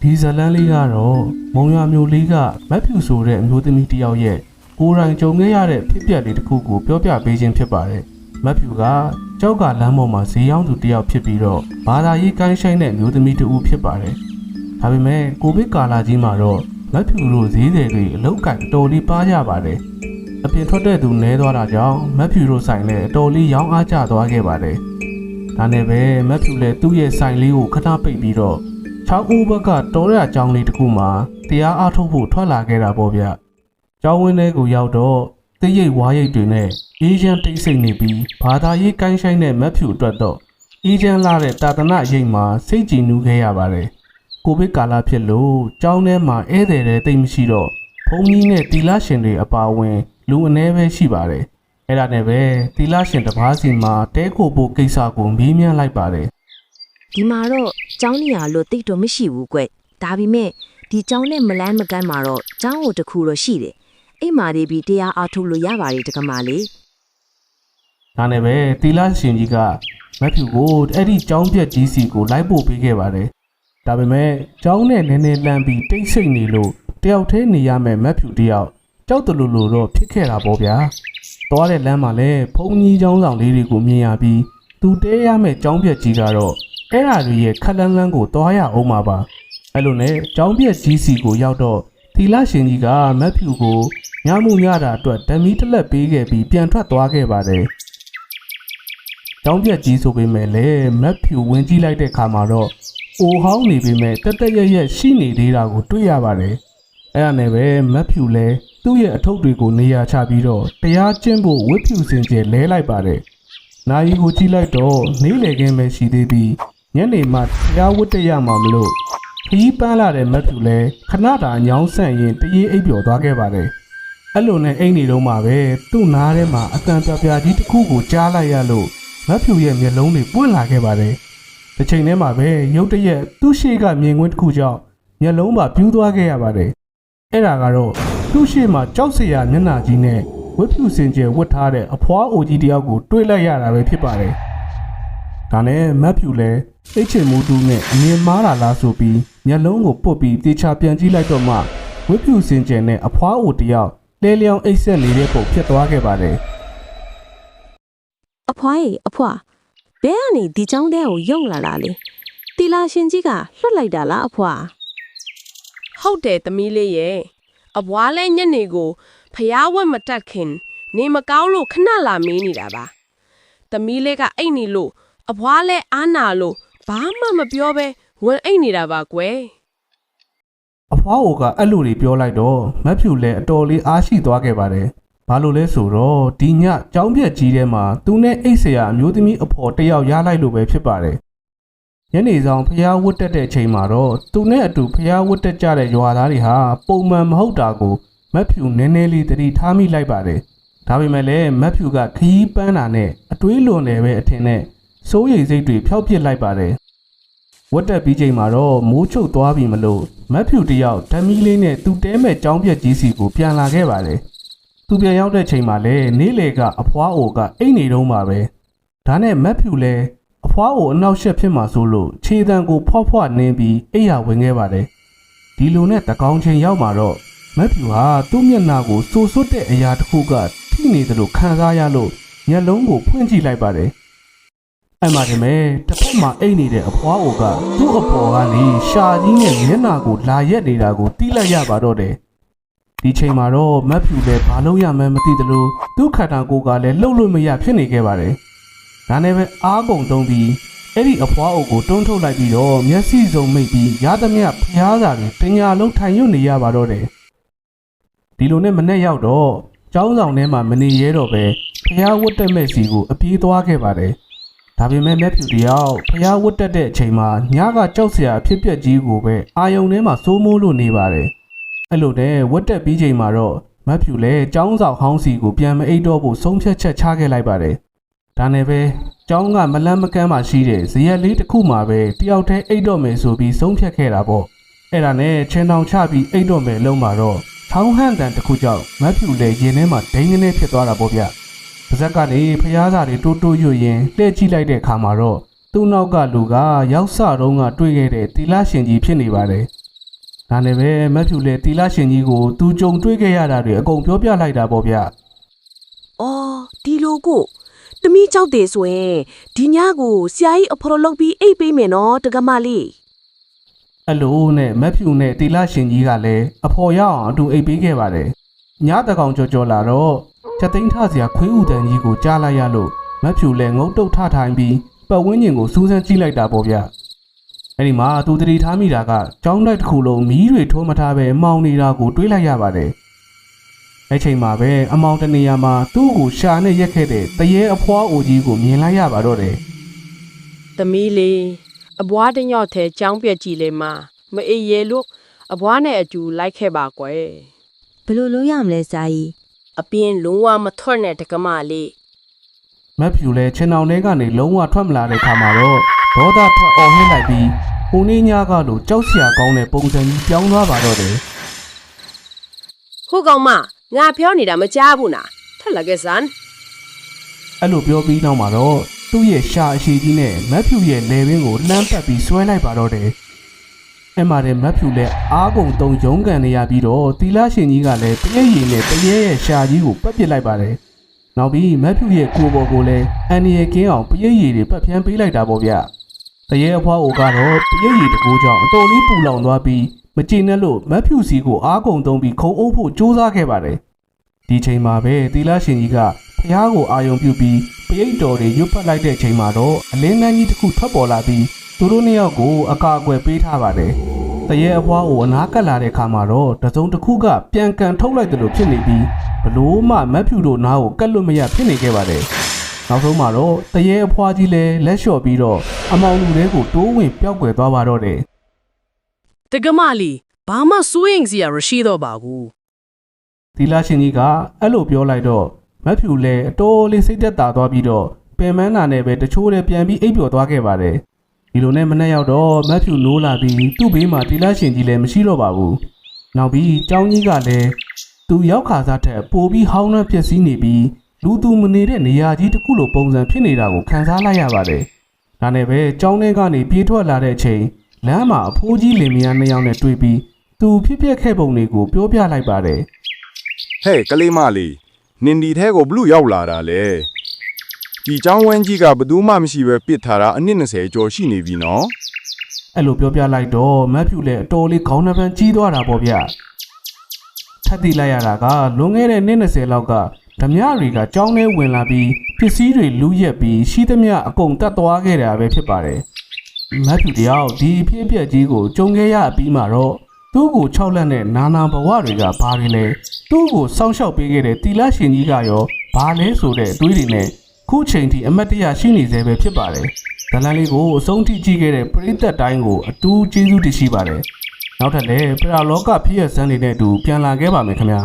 ဒီဇလန်းလေးကတော့မုံရွာမျိုးလေးကမက်ဖြူဆိုတဲ့အမျိုးသမီးတစ်ယောက်ရဲ့ကိုယ်တိုင်ကြုံခဲ့ရတဲ့ဖြစ်ပျက်လေးတစ်ခုကိုပြောပြပေးခြင်းဖြစ်ပါတယ်။မက်ဖြူကကြောက်ကလမ်းပေါ်မှာဈေးရောင်းသူတစ်ယောက်ဖြစ်ပြီးတော့ဘာသာရေးကိုင်းဆိုင်တဲ့အမျိုးသမီးတစ်ဦးဖြစ်ပါတယ်။ဒါပေမဲ့ကိုဗစ်ကာလကြီးမှာတော့မက်ဖြူတို့ဈေးတွေအလောက်ကိုက်တော်လေးပါကြပါတယ်။အပြင်ထွက်တဲ့သူနဲသွားတာကြောင့်မက်ဖြူတို့ဆိုင်လည်းအတော်လေးရောင်းအားကျသွားခဲ့ပါတယ်။ဒါနဲ့ပဲမက်ဖြူလည်းသူ့ရဲ့ဆိုင်လေးကိုခဏပိတ်ပြီးတော့6ဦးဘက်ကတော်ရအကြောင်းလေးတစ်ခုမှာတရားအားထုတ်ဖို့ထွက်လာခဲ့တာပေါ့ဗျ။ကျောင်းဝင်းထဲကိုရောက်တော့တိတ်ရိတ်ဝါရိတ်တွေနဲ့အေးချမ်းတိတ်ဆိတ်နေပြီးဘာသာရေးကိုင်းဆိုင်တဲ့မက်ဖြူအတွက်တော့အေးချမ်းလာတဲ့တာသနာရိတ်မှာစိတ်ကြည်နူးခဲ့ရပါတယ်။ကိုဗစ်ကာလဖြစ်လို့ကျောင်းထဲမှာဧည့်သည်တွေတိတ်မရှိတော့ဘုန်းကြီးနဲ့တီလာရှင်တွေအပါအဝင်လူအနည်းပဲရှိပါတယ်။အဲ့ဒါနဲ့ပဲတီလာရှင်တစ်ပါးစီမှာတဲခိုဖို့ကိစ္စကိုမေးမြန်းလိုက်ပါတယ်ဒီမှာတော့ကျောင်းနေရလို့တိတ်တော့မရှိဘူးကွဒါပေမဲ့ဒီကျောင်းနဲ့မလန်းမကန်းမှာတော့ကျောင်းကိုတစ်ခုတော့ရှိတယ်အိမ်မာတွေပြီးတရားအားထုတ်လို့ရပါတယ်တက္ကမလေးဒါနဲ့ပဲတီလာရှင်ကြီးကမက်ဖြူကိုအဲ့ဒီကျောင်းပြက်ကြီးစီကိုလိုက်ပို့ပေးခဲ့ပါတယ်ဒါပေမဲ့ကျောင်းနဲ့နည်းနည်းလမ်းပြီးတိတ်ဆိတ်နေလို့တယောက်တည်းနေရမယ်မက်ဖြူတယောက်ကြောက်တလူလူတော့ဖြစ်ခဲ့တာပေါ့ဗျာသွားတဲ့လမ်းမှာလည်းဘုံကြီးကျောင်းဆောင်လေးတွေကိုမြင်ရပြီးသူတဲရမယ်ကျောင်းပြက်ကြီးကတော့အဲ့ဓာတွေရဲ့ခက်လန်းလန်းကိုသွားရအောင်ပါပါအဲ့လိုနဲ့ကျောင်းပြက်ကြီးစီကိုရောက်တော့သီလရှင်ကြီးကမက်ဖြူကိုညမှုညတာအတွက်ဓမီတစ်လက်ပေးခဲ့ပြီးပြန်ထွက်သွားခဲ့ပါတယ်ကျောင်းပြက်ကြီးဆိုပေမဲ့လည်းမက်ဖြူဝင်ကြည့်လိုက်တဲ့အခါမှာတော့အိုဟောင်းနေပေမဲ့တက်တက်ရရရှိနေသေးတာကိုတွေ့ရပါတယ်အဲ့ဒါနဲ့ပဲမက်ဖြူလည်းသူ့ရဲ့အထုပ်တွေကိုနေရာချပြီးတော့တရားကျင့်ဖို့ဝတ်ဖြူစင်ကြယ်လဲလိုက်ပါတယ်နာယီကိုကြည့်လိုက်တော့နေလေခင်းပဲရှိသေးပြီးညနေမှတရားဝတ်တရမှာမလို့ခီးပန်းလာတဲ့မက်ဖြူလည်းခဏတာညောင်းဆန့်ရင်တရေအိပ်ပျော်သွားခဲ့ပါတယ်အဲ့လိုနဲ့အိမ်နေတော့မှပဲသူ့နားထဲမှာအတန်ပြပြကြီးတစ်ခုကိုကြားလိုက်ရလို့မက်ဖြူရဲ့မျက်လုံးတွေပွင့်လာခဲ့ပါတယ်တစ်ချိန်တည်းမှာပဲရုတ်တရက်သူ့ရှေ့ကမြင်ကွင်းတစ်ခုကြောင့်မျက်လုံးပါပြူးသွားခဲ့ရပါတယ်အဲ့ဒါကတော့သူ့ရှေ့မှာကြောက်စရာမျက်နှာကြီးနဲ့ဝတ်ဖြူစင်ကြယ်ဝတ်ထားတဲ့အဖွားအိုကြီးတယောက်ကိုတွေ့လိုက်ရတာပဲဖြစ်ပါတယ်ဒါနဲ့မက်ဖြူလည်းအိတ်ချင်မူတူးနဲ့အမြင်မားတာလားဆိုပြီးမျက်လုံးကိုပုတ်ပြီးတေချာပြန်ကြည့်လိုက်တော့မှဝတ်ဖြူစင်ကြယ်နဲ့အဖွားအိုတယောက်လဲလျောင်းအိတ်ဆက်နေတဲ့ပုံဖြစ်သွားခဲ့ပါတယ်အဖွားကြီးအဖွားဘဲကနေဒီကျောင်းထဲကိုရုံလာလာလေတီလာရှင်ကြီးကလွတ်လိုက်တာလားအဖွားဟုတ်တယ်သမီးလေးရဲ့အဘွားလဲညနေကိုဖျားဝက်မတက်ခင်နေမကောင်းလို့ခဏလာမေးနေတာပါသမီးလေးကအိတ်နေလို့အဘွားလဲအားနာလို့ဘာမှမပြောပဲဝင်အိတ်နေတာပါကွယ်အဖွားအိုကအဲ့လိုတွေပြောလိုက်တော့မက်ဖြူလည်းအတော်လေးအားရှိသွားခဲ့ပါတယ်ဘာလို့လဲဆိုတော့ဒီညကျောင်းပြက်ကြီးထဲမှာသူနဲ့အိတ်ဆရာအမျိုးသမီးအဖော်တယောက်ရလိုက်လို့ပဲဖြစ်ပါတယ်ညနေဆောင်ဖျားဝတ်တက်တဲ့အချိန်မှာတော့သူနဲ့အတူဖျားဝတ်တက်ကြတဲ့ရွာသားတွေဟာပုံမှန်မဟုတ်တာကိုမက်ဖြူနည်းနည်းလေးသတိထားမိလိုက်ပါတယ်ဒါပေမဲ့လည်းမက်ဖြူကခီးပန်းတာနဲ့အတွေးလွန်တယ်ပဲအထင်နဲ့စိုးရိမ်စိတ်တွေဖျောက်ပစ်လိုက်ပါတယ်ဝတ်တက်ပြီးချိန်မှာတော့မိုးချုပ်သွားပြီမလို့မက်ဖြူတယောက်ဓမီလေးနဲ့သူတဲမဲ့ကျောင်းပြက်ကြီးစီကိုပြန်လာခဲ့ပါတယ်သူပြန်ရောက်တဲ့ချိန်မှာလည်းနေလေကအဖွားအိုကအိတ်နေတော့မှာပဲဒါနဲ့မက်ဖြူလည်းအဖွားအိုအနောက်ရှက်ဖြစ်မှာဆိုလို့ခြေတံကိုဖွားဖွားနင်းပြီးအိယာဝင်ခဲ့ပါတယ်ဒီလိုနဲ့တကောင်ချိန်ရောက်မှာတော့မက်ဖြူဟာသူ့မျက်နှာကိုစိုးစွတ်တဲ့အရာတစ်ခုကထိနေတယ်လို့ခံစားရလို့မျက်လုံးကိုဖွင့်ကြည့်လိုက်ပါတယ်အဲ့မှာတည်းမဲ့တစ်ဖက်မှာအိတ်နေတဲ့အဖွားအိုကသူ့အပေါ်ကနေရှာကြီးနဲ့မျက်နှာကိုလာရက်နေတာကိုတီးလိုက်ရပါတော့တယ်ဒီချိန်မှာတော့မက်ဖြူလည်းဘာလို့ရမှန်းမသိသလိုသူ့ခန္ဓာကိုယ်ကလည်းလှုပ်လို့မရဖြစ်နေခဲ့ပါတယ်ဒါနဲ့ပဲအားကုန်တုံးပြီးအဲ့ဒီအဖွားအိုကိုတွန်းထုတ်လိုက်ပြီးတော့မျက်စိစုံမိတ်ပြီးရသမျှဖျားစာတွေတညာလုံးထိုင်ရွတ်နေရပါတော့တယ်ဒီလိုနဲ့မနေ့ရောက်တော့ကျောင်းဆောင်ထဲမှာမနေရဲတော့ပဲဖျားဝတ်တက်မဲ့စီကိုအပြေးသွားခဲ့ပါတယ်ဒါပေမဲ့မက်ဖြူတယောက်ဖျားဝတ်တက်တဲ့အချိန်မှာညကကြောက်စရာအဖြစ်ပြက်ကြီးကိုပဲအာယုံထဲမှာစိုးမိုးလို့နေပါတယ်အဲ့လိုနဲ့ဝတ်တက်ပြီးချိန်မှာတော့မက်ဖြူလည်းကျောင်းဆောင်ဟောင်းစီကိုပြန်မအိတ်တော့ဖို့ဆုံးဖြတ်ချက်ချခဲ့လိုက်ပါတယ်ဒါနဲ့ပဲကျောင်းကမလန်းမကန်းမှရှိတဲ့ဇရက်လေးတစ်ခုမှာပဲတယောက်တည်းအိတ်တော့မယ်ဆိုပြီးဆုံးဖြတ်ခဲ့တာပေါ့အဲ့ဒါနဲ့ချင်းတောင်ချပြီးအိတ်တော့မယ်လုံးမှာတော့ထောင်းဟန်တန်တစ်ခုကြောင့်မက်ဖြူလည်းရင်ထဲမှာဒိန်းကနေဖြစ်သွားတာပေါ့ဗျပါဇက်ကနေဖျားစာတွေတိုးတိုးရွရင်လှည့်ကြည့်လိုက်တဲ့အခါမှာတော့သူ့နောက်ကလူကရောက်စတုန်းကတွေ့ခဲ့တဲ့တီလာရှင်ကြီးဖြစ်နေပါတယ် ဒါနဲ့ပဲမက်ဖြူလည်းတီလာရှင်ကြီးကိုသူကြုံတွေ့ခဲ့ရတာတွေအကုန်ပြောပြလိုက်တာပေါ့ဗျာ အော်ဒီလိုကိုသမီးကြောက်တယ်ဆိုရင်ဒီညကိုဆရာကြီးအဖော်လုပ်ပြီးအိတ်ပေးမယ်နော်တကမလေး အဲ့လိုနဲ့မက်ဖြူနဲ့တီလာရှင်ကြီးကလည်းအဖော်ရအောင်အတူအိပ်ပေးခဲ့ပါတယ်ညတကောင်ကြော်လာတော့ချက်သိန်းထစရာခွေးဥတန်ကြီးကိုကြားလိုက်ရလို့မက်ဖြူလည်းငုတ်တုတ်ထထိုင်ပြီးပတ်ဝန်းကျင်ကိုစူးစမ်းကြည့်လိုက်တာပေါ့ဗျာအဲ့ဒီမှာသူတတိထားမိတာကကျောင်းတိုက်တစ်ခုလုံးမီးတွေထိုးမထားပဲမှောင်နေတာကိုတွေးလိုက်ရပါတယ်အဲ့ချိန်မှာပဲအမောင်တနေရာမှာသူ့ကိုရှာနဲ့ရက်ခဲ့တဲ့တရေအဖွားအိုကြီးကိုမြင်လိုက်ရပါတော့တယ် သမီးလေးအဘွားတညော့ထဲကြောင်းပြက်ကြည့်လေမမအေးရဲလို့အဘွားနဲ့အတူလိုက်ခဲ့ပါကွယ် ဘယ်လိုလုပ်ရမလဲစာကြီး အပြင်းလုံးဝမထွက်နဲ့တကမလေး မက်ဖြူလည်းခြေနှောင်ထဲကနေလုံးဝထွက်မလာတဲ့ခါမှာတော့ဒေါသထွက်အော်ဟစ်လိုက်ပြီးဟိုနေ့ညကလိုကြောက်စရာကောင်းတဲ့ပုံစံကြီးပြောင်းသွားပါတော့တယ် ဟုတ်ကောင်မငါပြောနေတာမကြားဘူးနာထက်လာခဲ့စမ်း အဲ့လိုပြောပြီးနောက်မှာတော့သူ့ရဲ့ရှာအရှိကြီးနဲ့မက်ဖြူရဲ့လေဘင်းကိုလှမ်းပတ်ပြီးဆွဲလိုက်ပါတော့တယ်အဲ့မှာတဲ့မက်ဖြူလည်းအားကုန်တုံရုံးကန်နေရပြီးတော့တီလာရှင်ကြီးကလည်းတရေရည်နဲ့တရေရဲ့ရှာကြီးကိုပတ်ပစ်လိုက်ပါတယ်နောက်ပြီးမက်ဖြူရဲ့ကိုယ်ပေါ်ကိုလည်းအန်နီရဲ့ကင်းအောင်ပရိတ်ရည်တွေပတ်ဖြန်းပေးလိုက်တာပေါ့ဗျတရေအဖွားအိုကတော့ပရိတ်ရည်တကူကြောင့်အတော်လေးပူလောင်သွားပြီးမကြည်နဲ့လို့မက်ဖြူစီကိုအားကုန်တုံပြီးခုံအုပ်ဖို့ကြိုးစားခဲ့ပါတယ်ဒီချိန်မှာပဲတီလာရှင်ကြီးကဖျားကိုအာယုံပြုပြီးပရိတ်တော်တွေရွတ်ဖတ်လိုက်တဲ့ချိန်မှာတော့အလင်းနှန်းကြီးတစ်ခုထွက်ပေါ်လာပြီးသူတို့နှစ်ယောက်ကိုအကာအကွယ်ပေးထားပါတယ်တရေအဖွားကိုအနားကပ်လာတဲ့အခါမှာတော့တစုံတစ်ခုကပြန်ကန်ထုတ်လိုက်တယ်လို့ဖြစ်နေပြီးဘလို့မှမက်ဖြူတို့နားကိုကတ်လွတ်မရဖြစ်နေခဲ့ပါတယ်နောက်ဆုံးမှာတော့တရေအဖွားကြီးလည်းလက်လျှော့ပြီးတော့အမောင်လူတွေကိုတိုးဝင်ပျောက်ကွယ်သွားပါတော့တယ် တကမလီဘာမှစိုးရင်စရာမရှိတော့ပါဘူး ဒီလာရှင်ကြီးကအဲ့လိုပြောလိုက်တော့မက်ဖြူလည်းအတော်လေးစိတ်သက်သာသွားပြီးတော့ပင်မန်းနာနဲ့ပဲတချို့လည်းပြန်ပြီးအိပ်ပျော်သွားခဲ့ပါတယ်ဒီလိုနဲ့မနေ့ရောက်တော့မက်ဖြူနိုးလာပြီးသူ့ဘေးမှာဒီလာရှင်ကြီးလည်းမရှိတော့ပါဘူးနောက်ပြီးကျောင်းကြီးကလည်းသူရောက်ခါစားထက်ပိုပြီးဟောင်းနှံပြည့်စည်နေပြီးလူသူမနေတဲ့နေရာကြီးတစ်ခုလိုပုံစံဖြစ်နေတာကိုခံစားလိုက်ရပါတယ်ဒါနဲ့ပဲကျောင်းထဲကနေပြေးထွက်လာတဲ့အချိန်လမ်းမှာအဖိုးကြီးလင်မယားနှစ်ယောက်နဲ့တွေ့ပြီးသူဖြစ်ပျက်ခဲ့ပုံတွေကိုပြောပြလိုက်ပါတယ် ဟဲ့ကလေးမလေးနင်ဒီထဲကိုဘလူးရောက်လာတာလေဒီเจ้าဝန်းကြီးကဘသူမှမရှိပဲပစ်ထားတာအနည်း20ကျော်ရှိနေပြီနော် အဲ့လိုပြောပြလိုက်တော့မက်ဖြူလည်းအတော်လေးခေါင်းနှပန်းကြီးသွားတာပေါ့ဗျထပ်သိလိုက်ရတာကလွန်ခဲ့တဲ့နှစ်20လောက်ကဓမြတွေကကြောင်းထဲဝင်လာပြီးပစ္စည်းတွေလူရက်ပြီးရှိသမျှအကုန်တတ်သွားခဲ့တာပဲဖြစ်ပါတယ်မက်ဖြူတယောက်ဒီအဖြစ်အပျက်ကြီးကိုကြုံခဲ့ရပြီးမှတော့သူ့ကို6လက်နဲ့နာနာဘဝတွေကဘာတွေလဲသူ့ကိုစောင့်ရှောက်ပေးခဲ့တဲ့တီလာရှင်ကြီးကရောဘာလဲဆိုတဲ့အတွေးတွေနဲ့ခုချိန်ထိအမတ်တရရှိနေသေးပဲဖြစ်ပါတယ်ဒလန်လေးကိုအဆုံးထိကြည့်ခဲ့တဲ့ပရိသတ်တိုင်းကိုအတူကျေးဇူးတင်ရှိပါတယ်နောက်ထပ်လည်းပရာလောကဖြစ်ရစမ်းနေတဲ့အတူပြန်လာခဲ့ပါမယ်ခင်ဗျာ